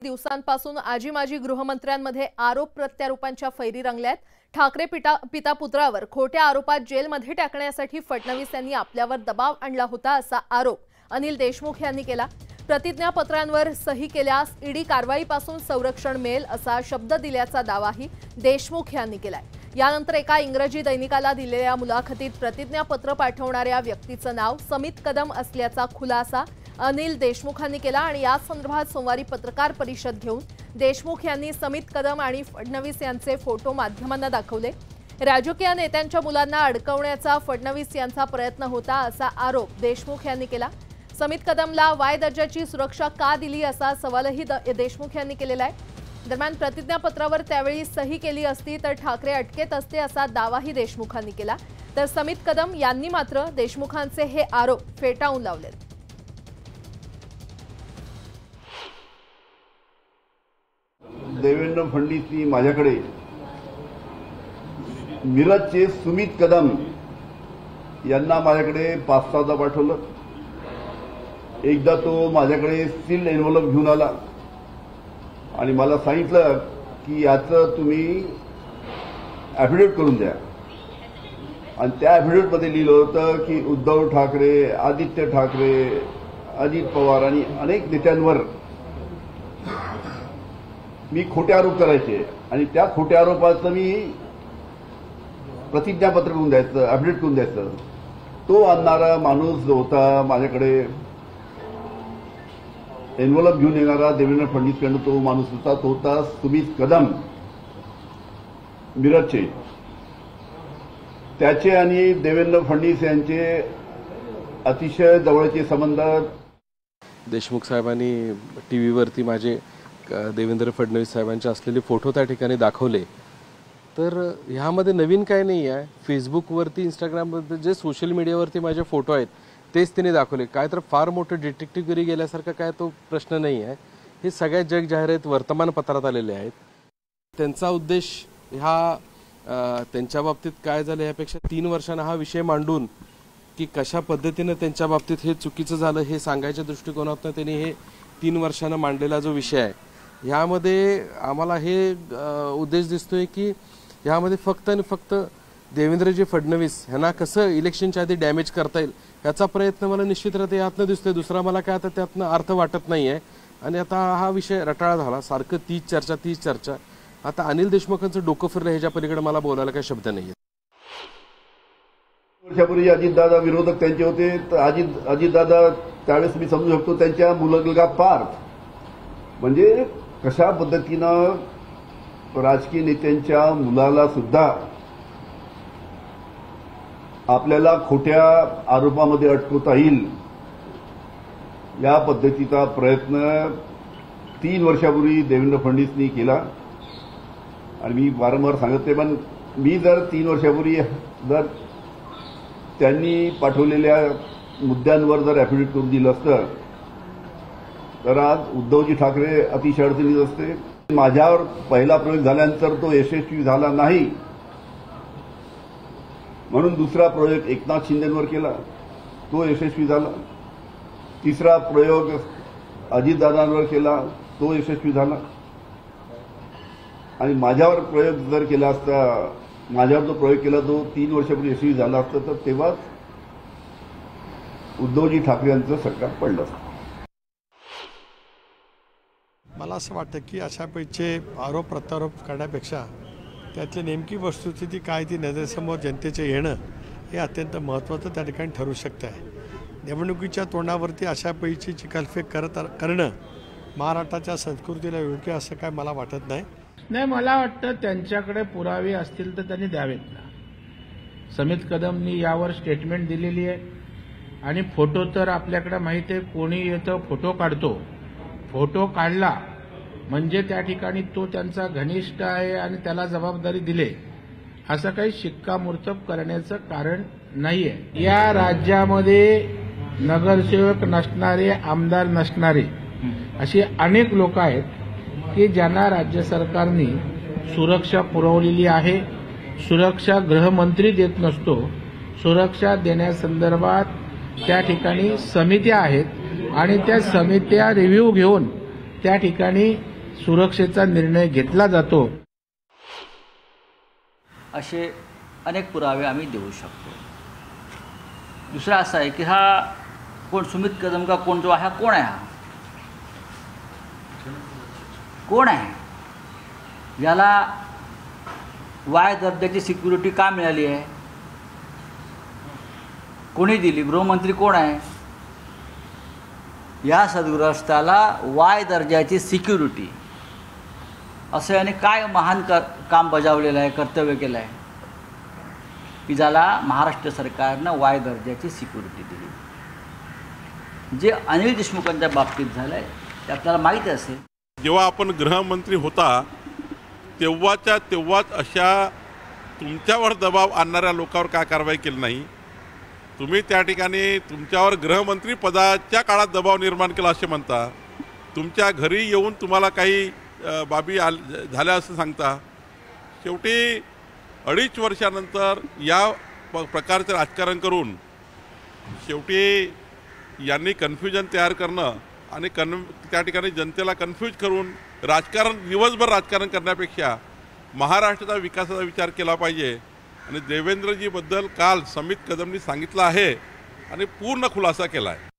दिवसांपासून आजी माजी गृहमंत्र्यांमध्ये आरोप प्रत्यारोपांच्या फैरी रंगल्यात। ठाकरे पिता पुत्रावर खोट्या आरोपात जेलमध्ये टाकण्यासाठी फडणवीस यांनी आपल्यावर दबाव आणला होता असा आरोप अनिल देशमुख यांनी केला। प्रतिज्ञापत्रांवर सही केल्यास ईडी कारवाईपासून संरक्षण मिळेल असा शब्द दिल्याचा दावाही देशमुख यांनी केलाय। यानंतर एका इंग्रजी दैनिकाला दिलेल्या मुलाखतीत प्रतिज्ञापत्र पाठवणाऱ्या व्यक्तीचं नाव समित कदम असल्याचा खुलासा अनिल देशमुखांनी केला आणि या संदर्भात सोमवारी पत्रकार परिषद घेऊन देशमुख यांनी समित कदम आणि फडणवीस यांचे फोटो माध्यमांना दाखवले। राजकीय नेत्यांच्या मुलांना अडकवण्याचा फडणवीस यांचा प्रयत्न होता असा आरोप देशमुख यांनी केला। समित कदमला वाय दर्जाची सुरक्षा का दिली असा सवालही देशमुख यांनी केलेला आहे। दरम्यान प्रतिज्ञापत्रावर त्यावेळी सही केली असती तर ठाकरे अटकेत असते असा दावाही देशमुखांनी केला। तर समित कदम यांनी मात्र देशमुखांचे हे आरोप फेटाळून लावले। देवेंद्र फडणवीसनी माझ्याकडे मिरजचे सुमित कदम यांना माझ्याकडे 5-6दा पाठवलं। एकदा तो माझ्याकडे सील एन्व्हलप घेऊन आला आणि मला सांगितलं की याचं तुम्ही ॲफिडेव्हिट करून द्या आणि त्या ॲफिडेव्हिटमध्ये लिहिलं होतं की उद्धव ठाकरे, आदित्य ठाकरे, अजित पवार आणि अनेक नेत्यांवर मी खोटे आरोप करायचे आणि त्या खोट्या आरोपाचं मी प्रतिज्ञापत्र करून द्यायचं, ॲफिडेव्हिट करून द्यायचं। तो आणणारा माणूस जो होता माझ्याकडे एन्व्हलप घेऊन येणारा देवेंद्र फडणवीसकडून तो माणूस होता, तो होता सुमित कदम मिरजचे। त्याचे आणि देवेंद्र फडणवीस यांचे अतिशय जवळचे संबंध। देशमुख साहेबांनी टीव्हीवरती माझे देवेंद्र फडणवीस साहेबांचे असलेले फोटो त्या ठिकाणी दाखवले। तर ह्यामध्ये नवीन काय नाही आहे। फेसबुकवरती, इंस्टाग्रामवरती जे सोशल मीडियावरती माझे फोटो आहेत तेच त्यांनी दाखवले। काय तर फार मोठं डिटेक्टिव्हगिरी गेल्यासारखा काय तो प्रश्न नाही आहे। हे सगळ्या जग जाहीर आहेत, वर्तमानपत्रात आलेले आहेत। त्यांचा उद्देश त्यांच्या बाबतीत काय झालं यापेक्षा 3 वर्षांना हा विषय मांडून की कशा पद्धतीनं त्यांच्या बाबतीत हे चुकीचं झालं हे सांगायच्या दृष्टिकोनातून त्यांनी हे 3 वर्षांना मांडलेला जो विषय आहे ह्यामध्ये आम्हाला हे उद्देश दिसतोय की ह्यामध्ये फक्त आणि फक्त देवेंद्रजी फडणवीस यांना कसं इलेक्शनच्या आधी डॅमेज करता येईल याचा प्रयत्न मला निश्चितरित्या यातनं दिसतोय। दुसरा मला काय आता त्यातनं अर्थ वाटत नाही आहे आणि आता हा विषय रटाळा झाला। सारखं तीच चर्चा। आता अनिल देशमुखांचं डोकं फिरलं ह्याच्या पलीकडे मला बोलायला काही शब्द नाही आहेत। वर्षापूर्वी अजितदादा विरोधक त्यांचे होते, तर अजितदादा त्यावेळेस मी समजू शकतो त्यांच्या मुलगा पार्थ म्हणजे कशा पद्धतीनं राजकीय नेत्यांच्या मुलाला सुद्धा आपल्याला खोट्या आरोपामध्ये अटकवता येईल या पद्धतीचा प्रयत्न 3 वर्षापूर्वी देवेंद्र फडणवीसनी केला। आणि मी वारंवार सांगते, पण मी जर 3 वर्षापूर्वी जर त्यांनी पाठवलेल्या मुद्द्यांवर जर ॲफिडेव्हिट करून दिलं असतं तर आज उद्धवजी ठाकरे अतिशय अडचणीत असते। माझ्यावर पहिला प्रयोग झाल्यानंतर तो यशस्वी झाला नाही म्हणून दुसरा प्रयोग एकनाथ शिंदेंवर केला, तो यशस्वी झाला। तिसरा प्रयोग अजितदादांवर केला, तो यशस्वी झाला। आणि माझ्यावर प्रयोग जर केला असता, माझ्यावर जो प्रयोग केला तो 3 वर्षापूर्वी यशस्वी झाला असता तर तेव्हाच उद्धवजी ठाकरे यांचं सरकार पडलं असतं। मला असं वाटतं की अशा पैकी आरोप प्रत्यारोप करण्यापेक्षा त्यातली नेमकी वस्तुस्थिती काय ती नजरेसमोर जनतेचे येणं हे अत्यंत महत्त्वाचं त्या ठिकाणी ठरू शकतं आहे। निवडणुकीच्या तोंडावरती अशा पैकी चिखलफेक करणं महाराष्ट्राच्या संस्कृतीला योग्य असं काय मला वाटत नाही। मला वाटतं त्यांच्याकडे पुरावे असतील तर त्यांनी द्यावेत ना। समित कदमनी यावर स्टेटमेंट दिलेली आहे आणि फोटो तर आपल्याकडे माहिती आहे, कोणी येतं फोटो काढतो, फोटो काढला म्हणजे त्या ठिकाणी तो त्यांचा घनिष्ठ आहे आणि त्याला जबाबदारी दिले असं काही शिक्कामोर्तब करण्याचं कारण नाहीये। या राज्यामध्ये नगरसेवक नसणारे, आमदार नसणारे अशी अनेक लोक आहेत की ज्यांना राज्य सरकारने सुरक्षा पुरवलेली आहे। सुरक्षा गृहमंत्री देत नसतो, सुरक्षा देण्यासंदर्भात त्या ठिकाणी समित्या आहेत आणि त्या समित्या रिव्ह्यू घेऊन त्या ठिकाणी सुरक्षेचा निर्णय घेतला जातो. असे अनेक पुरावे आम्ही देऊ शकतो. दुसरा असा आहे की हा कोण सुमित कदम का कोण जो आहे कोण आहे, हा कोण आहे, याला वाय दर्जाची सिक्युरिटी का मिळाली आहे, कोणी दिली, गृहमंत्री कोण आहे, या सद्गृहस्थाला वाय दर्जाची सिक्युरिटी असं याने काय महान काम बजावलेलं आहे, कर्तव्य केलं आहे की ज्याला महाराष्ट्र सरकारनं वाय दर्जाची सिक्युरिटी दिली. जे अनिल देशमुखांच्या बाबतीत झालं आहे ते आपल्याला माहीत असेल. जेव्हा आपण गृहमंत्री होता तेव्हाच अशा तुमच्यावर दबाव आणणाऱ्या लोकांवर काय कारवाई केली नाही. तुम्ही त्या ठिकाणी तुमच्यावर गृहमंत्री पदाच्या काळात दबाव निर्माण केला असे म्हणता, तुमच्या घरी येऊन तुम्हाला काही बाबी झाल्या असं सांगता. शेवटी 2.5 वर्षानंतर या प्रकारचं राजकारण करून शेवटी यांनी कन्फ्युजन तयार करणं आणि त्या ठिकाणी जनतेला कन्फ्यूज करून दिवसभर राजकारण करण्यापेक्षा महाराष्ट्राचा विकासाचा विचार केला पाहिजे. आणि देवेंद्रजीबद्दल काल समित कदमनी सांगितलं आहे आणि पूर्ण खुलासा केला आहे.